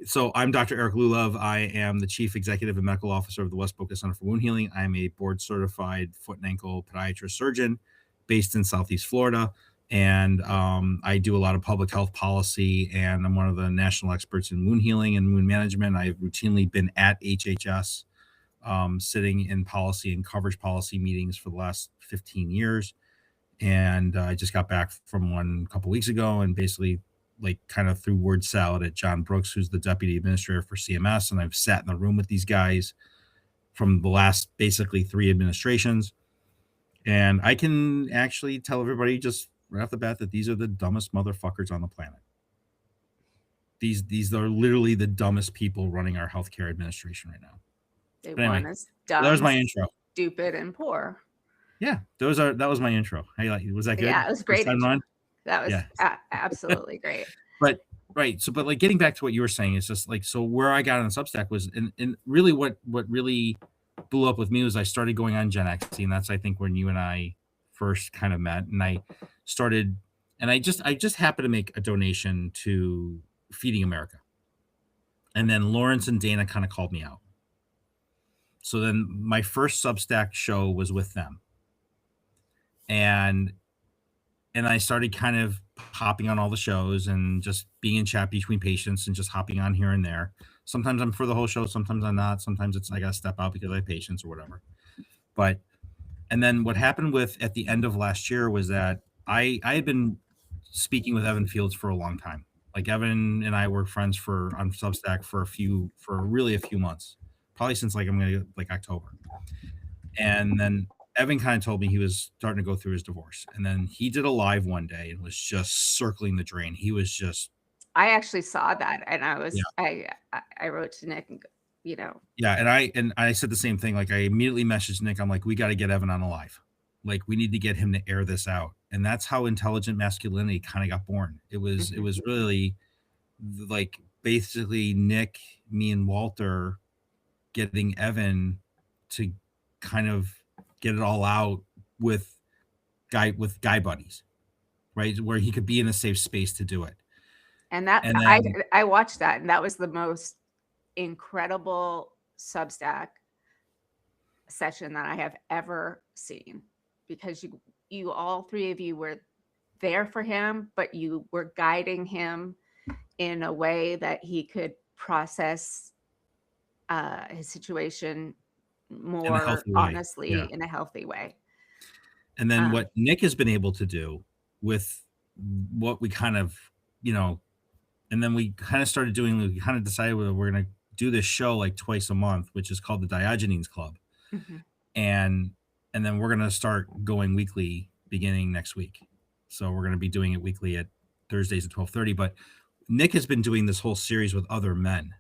So I'm Dr. Eric Lullove. I am the Chief Executive and Medical Officer of the West Boca Center for Wound Healing. I'm a board-certified foot and ankle podiatrist surgeon based in Southeast Florida. And I do a lot of public health policy, and I'm one of the national experts in wound healing and wound management. I've routinely been at HHS, sitting in policy and coverage policy meetings for the last 15 years. And I just got back from one a couple weeks ago, and basically kind of threw word salad at John Brooks, who's the deputy administrator for CMS. And I've sat in the room with these guys from the last basically 3 administrations. And I can actually tell everybody just right off the bat that these are the dumbest motherfuckers on the planet. These are literally the dumbest people running our healthcare administration right now. Anyway, dumb, that was my intro. Stupid and poor. Yeah, that was my intro. Hey, was that good? Yeah, it was great. That was absolutely great. But right, so but getting back to what you were saying, is just so where I got on Substack was, and really what really blew up with me was I started going on Gen X, and that's I think when you and I first kind of met, and I started, and I just happened to make a donation to Feeding America, and then Lawrence and Dana kind of called me out. So then my first Substack show was with them, and I started kind of hopping on all the shows and just being in chat between patients and just hopping on here and there. Sometimes I'm for the whole show, sometimes I'm not. Sometimes it's I got to step out because I have patients or whatever. But, and then what happened at the end of last year was that I had been speaking with Evan Fields for a long time. Evan and I were friends on Substack for really a few months, probably since I'm going to October. And then Evan kind of told me he was starting to go through his divorce. And then he did a live one day and was just circling the drain. He was just. I actually saw that, and I was, I wrote to Nick, and, Yeah. And I said the same thing. I immediately messaged Nick. I'm like, we got to get Evan on a live. We need to get him to air this out. And that's how intelligent masculinity kind of got born. It was really basically Nick, me, and Walter getting Evan to kind of get it all out with guy buddies. right? Where he could be in a safe space to do it. And that And then I watched that, and that was the most incredible Substack session that I have ever seen, because you all three of you were there for him, but you were guiding him in a way that he could process his situation in a more healthy way. Yeah. honestly in a healthy way. And then Um, what Nick has been able to do with what we kind of, you know, and then we kind of started doing, we kind of decided we're going to do this show like twice a month, which is called the Diogenes Club. mhm. And then we're going to start going weekly beginning next week. So we're going to be doing it weekly at Thursdays at 12:30. But Nick has been doing this whole series with other men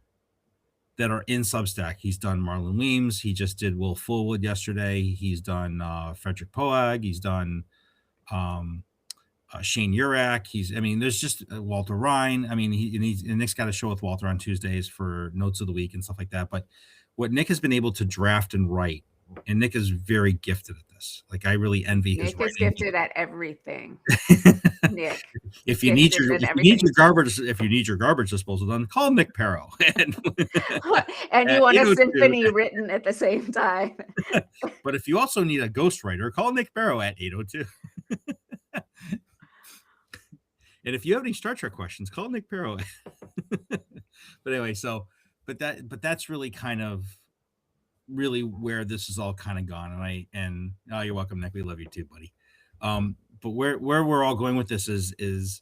that are in Substack. He's done Marlon Weems. He just did Will Fullwood yesterday. He's done Frederick Poag. He's done um, Shane Urak. I mean, there's just Walter Ryan. I mean, and Nick's got a show with Walter on Tuesdays for notes of the week and stuff like that. But what Nick has been able to draft and write, and Nick is very gifted at this. Like, I really envy his Nick is writing. gifted at everything. Nick, if you need your garbage disposal done, call Nick Perro. And you At want a 802. symphony written at the same time. But if you also need a ghostwriter, call Nick Barrow at 802. And if you have any Star Trek questions, call Nick Barrow. But anyway, but that's really kind of really where this is all kind of gone. And oh, you're welcome, Nick. We love you too, buddy. But where we're all going with this is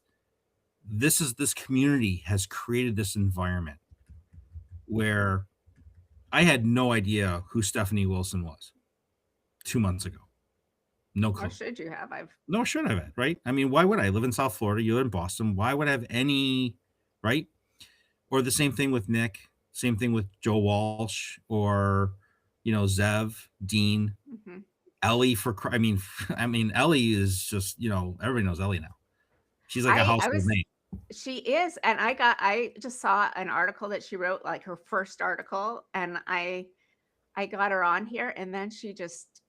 this community has created this environment where I had no idea who Stephanie Wilson was 2 months ago. No clue. Or should you have? No, should have it, right? I mean, why would I live in South Florida? You live in Boston. Why would I have any, right? Or the same thing with Nick, same thing with Joe Walsh, or Zev, Dean, Mm-hmm. Ellie. I mean, Ellie is just everybody knows Ellie now. She's like a household name. She is, and I just saw an article that she wrote, like her first article, and I got her on here, and then she just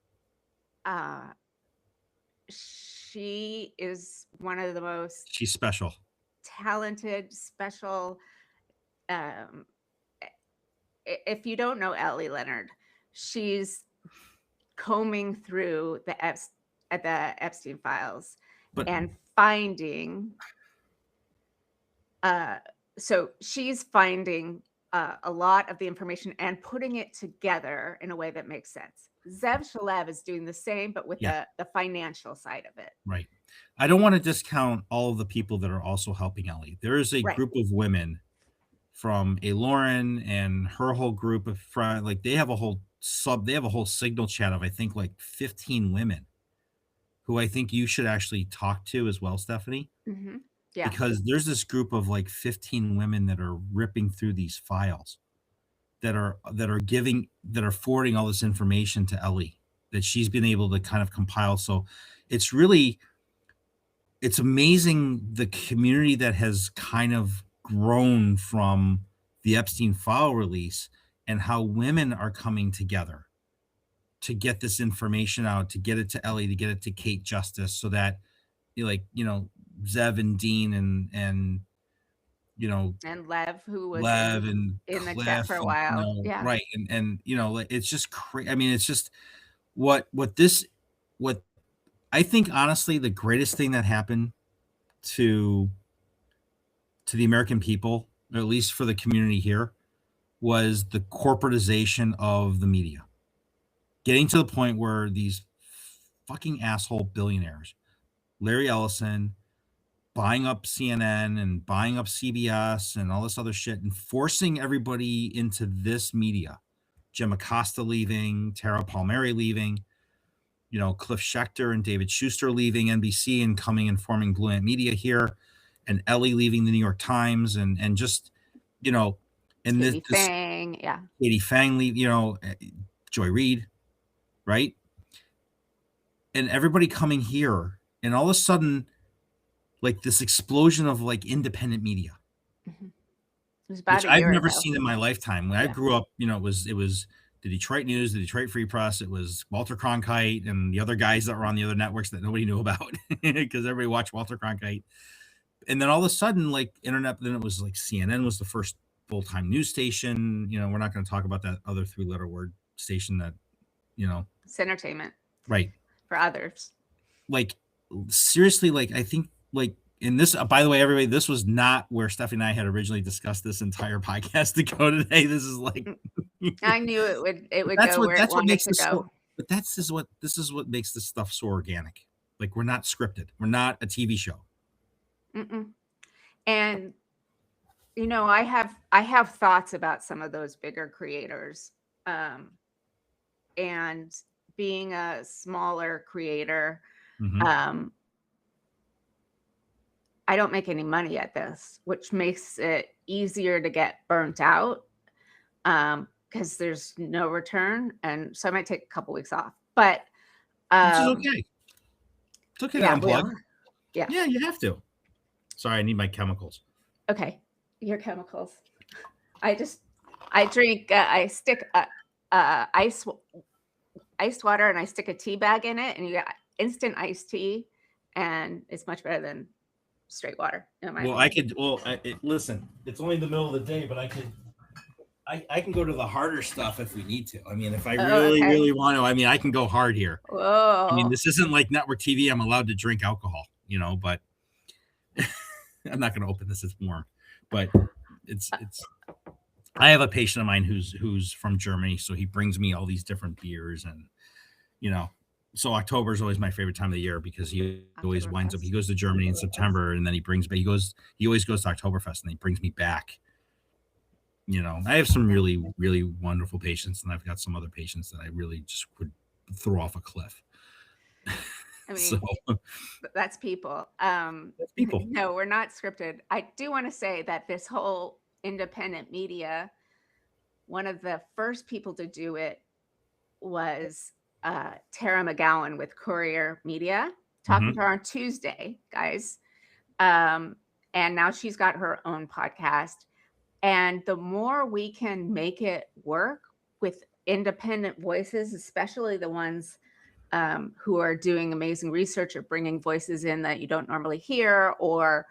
she is one of the most She's special, talented, special. If you don't know Ellie Leonard, she's combing through the Epstein files and finding. So she's finding a lot of the information and putting it together in a way that makes sense. Zev Shalev is doing the same, but with the financial side of it. Right. I don't want to discount all of the people that are also helping Ellie. There is a group of women from A. Lauren and her whole group of friends. Like, they have a whole signal chat of, I think, like 15 women who I think you should actually talk to as well, Stephanie. Mm-hmm. Yeah. Because there's this group of like 15 women that are ripping through these files that are forwarding all this information to Ellie that she's been able to kind of compile. So it's amazing the community that has kind of grown from the Epstein file release, and how women are coming together to get this information out, to get it to Ellie, to get it to Kate Justice, so that Zev and Dean and Lev, who was in the chat for a while. Right. And it's just crazy. I mean, it's just what I think, honestly, the greatest thing that happened to the American people, or at least for the community here, was the corporatization of the media. Getting to the point where these fucking asshole billionaires, Larry Ellison, buying up CNN and buying up CBS and all this other shit, and forcing everybody into this media. Jim Acosta leaving, Tara Palmieri leaving, Cliff Schechter and David Schuster leaving NBC and coming and forming Blue Ant Media here, and Ellie leaving the New York Times, and just, and Katie Fang, Katie Fang leave, Joy Reid, right? And everybody coming here, and all of a sudden, like, this explosion of like independent media, mm-hmm. Which I've never seen in my lifetime. When I grew up, it was the Detroit News, the Detroit Free Press. It was Walter Cronkite and the other guys that were on the other networks that nobody knew about because everybody watched Walter Cronkite. And then all of a sudden, like internet, then it was like CNN was the first full-time news station. We're not going to talk about that other three-letter word station that, It's entertainment right. for others. Like seriously, like I think like in this, by the way, everybody, this was not where Stephanie and I had originally discussed this entire podcast to go today. This is like, I knew it would that's go where it what wanted makes to this go. so, but this is what makes this stuff so organic. Like we're not scripted. We're not a TV show. Mm-mm. And I have thoughts about some of those bigger creators, and being a smaller creator, Mm-hmm. I don't make any money at this, which makes it easier to get burnt out, because there's no return, and so I might take a couple weeks off. But Which is okay. It's okay to unplug. Yeah, you have to. Sorry, I need my chemicals. Okay, your chemicals. I drink. I stick ice water, and I stick a tea bag in it, and you get instant iced tea, and it's much better than straight water. Listen, it's only the middle of the day, but I can go to the harder stuff if we need to. I mean, if I really want to, I mean, I can go hard here. Whoa. I mean, this isn't like network TV. I'm allowed to drink alcohol, but I'm not going to open this. It's warm, but it's. I have a patient of mine who's from Germany, so he brings me all these different beers, and so October is always my favorite time of the year because he always winds up. He goes to Germany in September, and then he always goes to Oktoberfest, and he brings me back. I have some really, really wonderful patients, and I've got some other patients that I really just would throw off a cliff. I mean, that's people. That's people. No, we're not scripted. I do want to say that this whole independent media, one of the first people to do it was Tara McGowan with Courier Media, talking to her on Tuesday, guys. And now she's got her own podcast. And the more we can make it work with independent voices, especially the ones who are doing amazing research or bringing voices in that you don't normally hear, or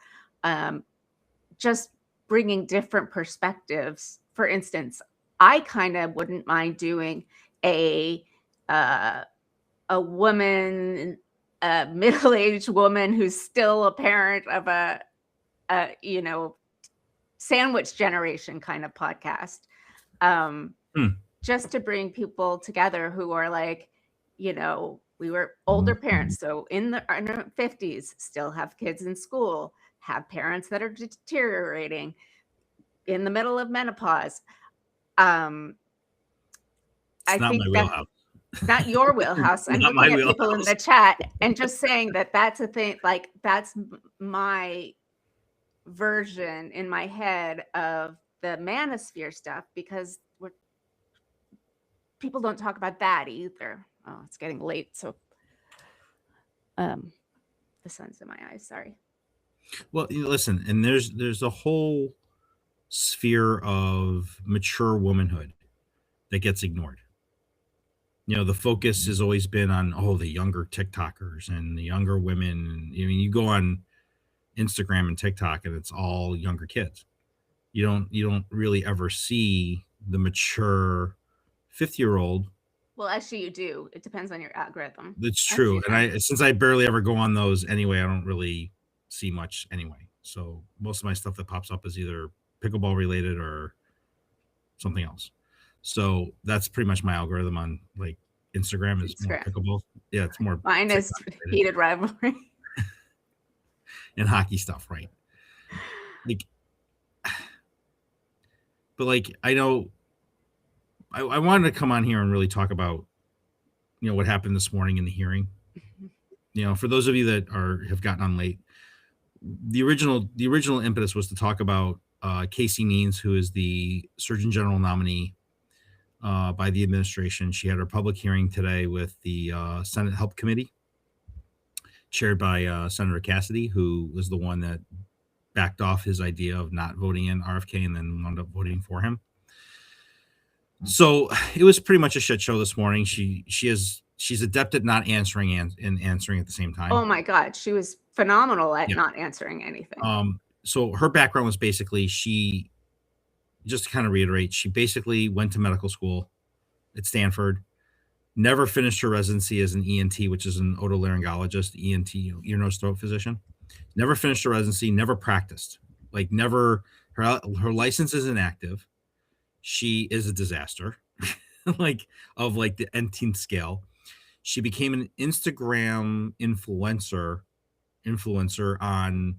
just bringing different perspectives. For instance, I kind of wouldn't mind doing a woman, a middle-aged woman who's still a parent of a sandwich generation kind of podcast, just to bring people together who are like, we were older parents, so in our 50s, still have kids in school, have parents that are deteriorating, in the middle of menopause. I think that's not your wheelhouse. I'm looking at people in the chat and just saying that's a thing. Like, that's my version in my head of the manosphere stuff, because people don't talk about that either. Oh, it's getting late, so the sun's in my eyes. Sorry. Well, listen, and there's a whole sphere of mature womanhood that gets ignored. The focus has always been on the younger TikTokers and the younger women. I mean, you go on Instagram and TikTok, and it's all younger kids. You don't really ever see the mature 50-year-old. Well, actually, you do. It depends on your algorithm. That's true. And since I barely ever go on those anyway, I don't really see much anyway. So most of my stuff that pops up is either pickleball related or something else. So that's pretty much my algorithm on like Instagram is more pickleball. Yeah, it's more. Mine is heated rivalry and hockey stuff, right? But I know I wanted to come on here and really talk about what happened this morning in the hearing. For those of you that have gotten on late, the original impetus was to talk about Casey Means, who is the Surgeon General nominee by the administration. She had her public hearing today with the Senate Help Committee, chaired by Senator Cassidy, who was the one that backed off his idea of not voting in RFK and then wound up voting for him. So it was pretty much a shit show this morning. She's adept at not answering and answering at the same Oh time. my god, she was phenomenal at Yeah. not answering anything. So her background was basically she just to kind of reiterate, she basically went to medical school at Stanford, never finished her residency as an ENT, which is an otolaryngologist, ENT, ear, nose, throat physician. Never finished her residency, never practiced. Like never her license is inactive. She is a disaster. like of like the nth scale. She became an Instagram influencer on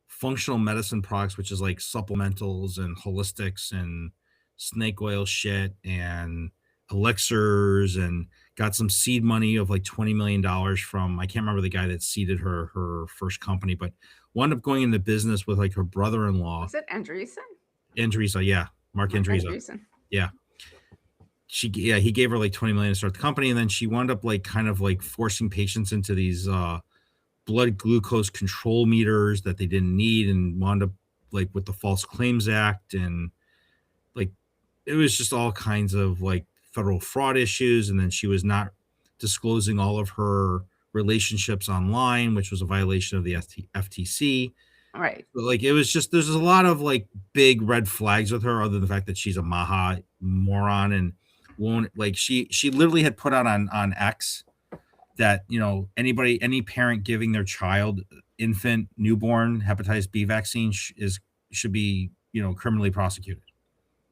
functional medicine products, which is like supplementals and holistics and snake oil shit and elixirs, and got some seed money of like $20 million from, I can't remember the guy that seeded her first company, but wound up going into business with like her brother-in-law, Was it Andreessen? Andresa, yeah, Mark Mark Andresa, Andreessen. yeah. He gave her like 20 million to start the company, and then she wound up like kind of like forcing patients into these blood glucose control meters that they didn't need, and wound up like with the False Claims Act, and like it was just all kinds of like federal fraud issues. And then she was not disclosing all of her relationships online, which was a violation of the FTC. Right. But like it was just, there's a lot of like big red flags with her, other than the fact that she's a maha moron and won't, like she literally had put out on X that, any parent giving their child infant newborn hepatitis B vaccine should be, criminally prosecuted.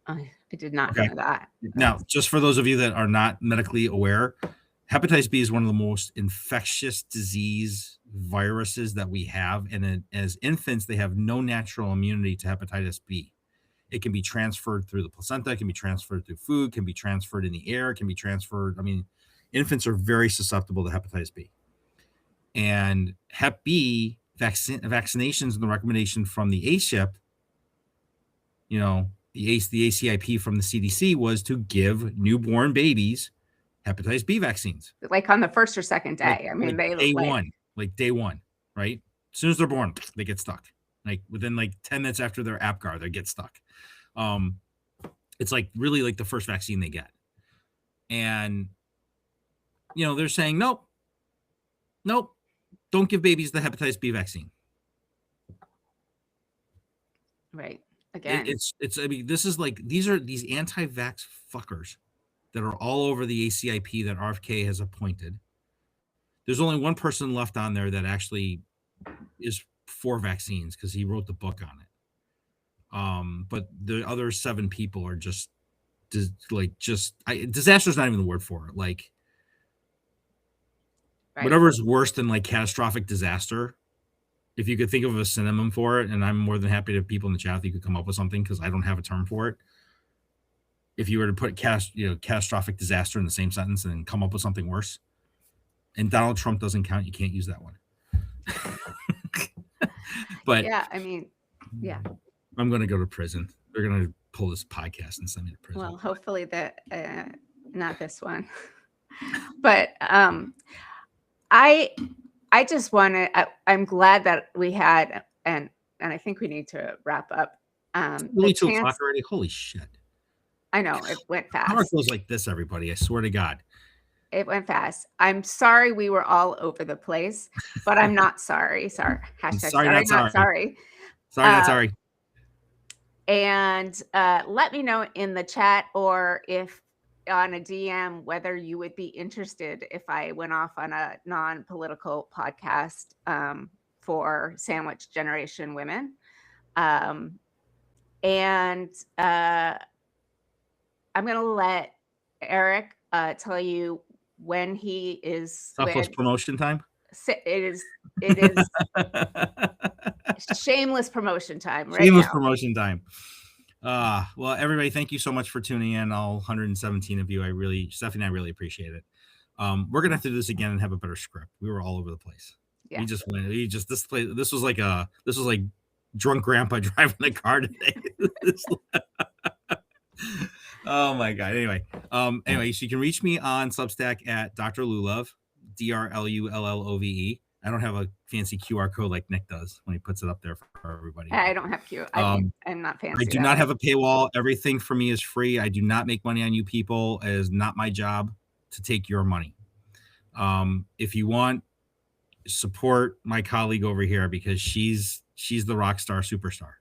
I did not Okay. know that. Now, just for those of you that are not medically aware, hepatitis B is one of the most infectious disease viruses that we have. And as infants, they have no natural immunity to hepatitis B. It can be transferred through the placenta, it can be transferred through food, can be transferred in the air, can be transferred. I mean, infants are very susceptible to hepatitis B. And Hep B vaccinations and the recommendation from the ACIP, the ACIP from the CDC was to give newborn babies hepatitis B vaccines. Like on the first or second Like, day. I mean, they day one, right? As soon as they're born, they get stuck. Like within like 10 minutes after their APGAR, they get stuck. It's like really like the first vaccine they get. And, they're saying, nope, don't give babies the hepatitis B vaccine. Right. Again. I mean, this is like, these anti-vax fuckers that are all over the ACIP that RFK has appointed. There's only one person left on there that actually is for vaccines because he wrote the book on it. But the other 7 people are just disaster is not even the word for it. Like, right. Whatever is worse than like catastrophic disaster, if you could think of a synonym for it, and I'm more than happy to have people in the chat if you could come up with something because I don't have a term for it. If you were to put catastrophic disaster in the same sentence and then come up with something worse, and Donald Trump doesn't count, you can't use that one. But yeah, I mean, yeah, I'm going to go to prison. They're going to pull this podcast and send me to prison. Well, hopefully that not this one. But I just want to. I'm glad that we had, and I think we need to wrap up. Really 2 o'clock already. Holy shit! I know it went fast. How it goes like this, everybody. I swear to God. It went fast. I'm sorry we were all over the place, but I'm not sorry. Sorry. Hashtag sorry, not sorry. Sorry, not sorry. And let me know in the chat or if on a DM whether you would be interested if I went off on a non-political podcast for Sandwich Generation Women. And I'm going to let Eric tell you when he is selfless promotion time. It is shameless promotion time right shameless now. Promotion time. Well, everybody, thank you so much for tuning in, all 117 of you. Stephanie and I really appreciate it. We're gonna have to do this again and have a better script. We were all over the place. Yeah. This was like drunk grandpa driving the car today. Oh my God. Anyway, so you can reach me on Substack at Dr. Lullove, DrLullove. I don't have a fancy QR code like Nick does when he puts it up there for everybody. I But don't have Q. I mean, I'm not I fancy do that not way. have a paywall. Everything for me is free. I do not make money on you people. It is not my job to take your money. If you want, support my colleague over here because she's the rock star superstar.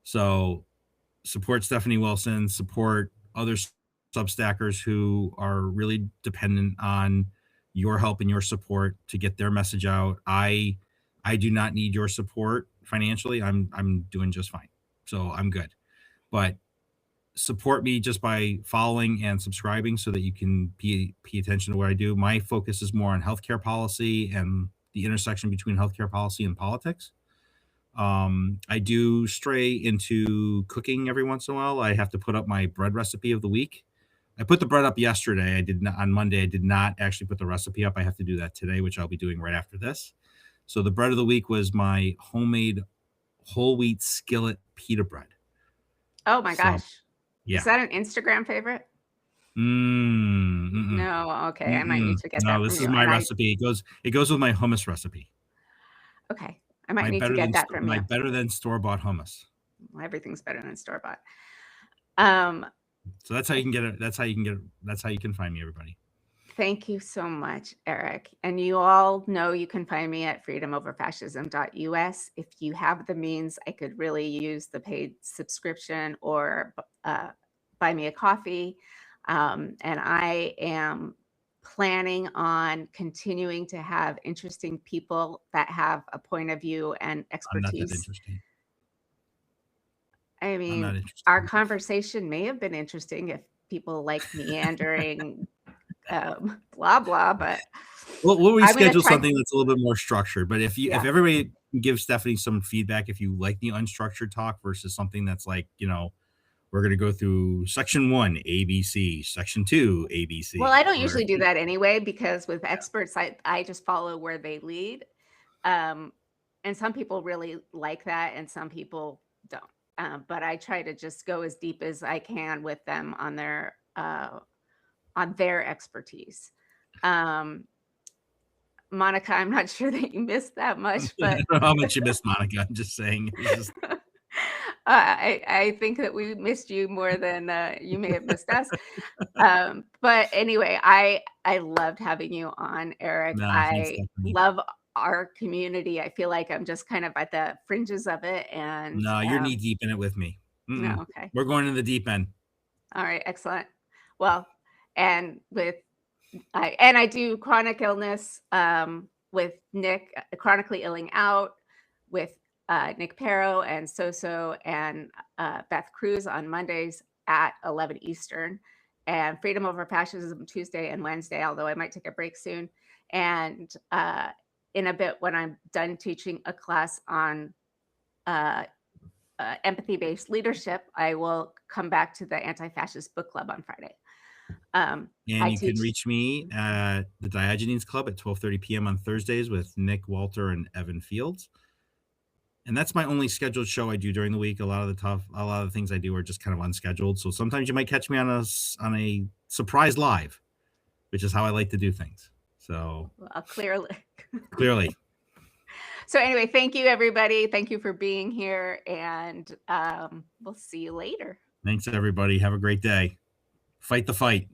So support Stephanie Wilson, support other substackers who are really dependent on your help and your support to get their message out. I do not need your support financially. I'm doing just fine. So I'm good. But support me just by following and subscribing so that you can pay attention to what I do. My focus is more on healthcare policy and the intersection between healthcare policy and politics. I do stray into cooking every once in a while. I have to put up my bread recipe of the week. I put the bread up yesterday. I did not on Monday. I did not actually put the recipe up. I have to do that today, which I'll be doing right after this. So the bread of the week was my homemade whole wheat skillet pita bread. Oh my So gosh. Is yeah. that an Instagram favorite? Mm-mm, No. Okay. I might mm-mm. need to get No, that from this is you. my And I, recipe. It goes with my hummus recipe. okay. I might need to get that from My you. better than store bought hummus. Everything's better than store bought. Um, So that's how you can get it. That's how you can get it. That's how you can find me, everybody. Thank you so much, Eric. And you all know you can find me at freedomoverfascism.us. If you have the means, I could really use the paid subscription or buy me a coffee. And I am planning on continuing to have interesting people that have a point of view and I'm not that expertise. interesting. I I'm mean, not our interesting. conversation may have been interesting if people like meandering blah blah, but We'll I'm gonna reschedule try. something that's a little bit more structured. But if Yeah. everybody can give Stephanie some feedback, if you like the unstructured talk versus something that's like, we're going to go through section 1 ABC, section 2 Well, I ABC, don't or usually do that anyway because with experts, I just follow where they lead. Um, and some people really like that, and some people don't. But I try to just go as deep as I can with them on their expertise. Um, Monica, I'm not sure that you missed that much, I but don't know how much you missed, Monica. I'm just saying. It's just I think that we missed you more than you may have missed us. But anyway, I loved having you on, Eric. nah. Thanks, I Stephanie. love our community. I feel like I'm just kind of at the fringes of it, and No, you're knee deep in it with me. no, okay, We're going in the deep end. all right, excellent. Well, and I do chronic illness with Nick, chronically illing out with Nick Perro and Soso and Beth Cruz on Mondays at 11 Eastern, and Freedom Over Fascism Tuesday and Wednesday, although I might take a break soon. And in a bit, when I'm done teaching a class on uh, empathy-based leadership, I will come back to the Anti-Fascist Book Club on Friday. And I you can teach. reach me at the Diogenes Club at 12:30 p.m. on Thursdays with Nick Walter and Evan Fields. And that's my only scheduled show I do during the week. A lot of the things I do are just kind of unscheduled. So sometimes you might catch me on a surprise live, which is how I like to do things. So clearly. So anyway, thank you, everybody. Thank you for being here, and we'll see you later. Thanks, everybody. Have a great day. Fight the fight.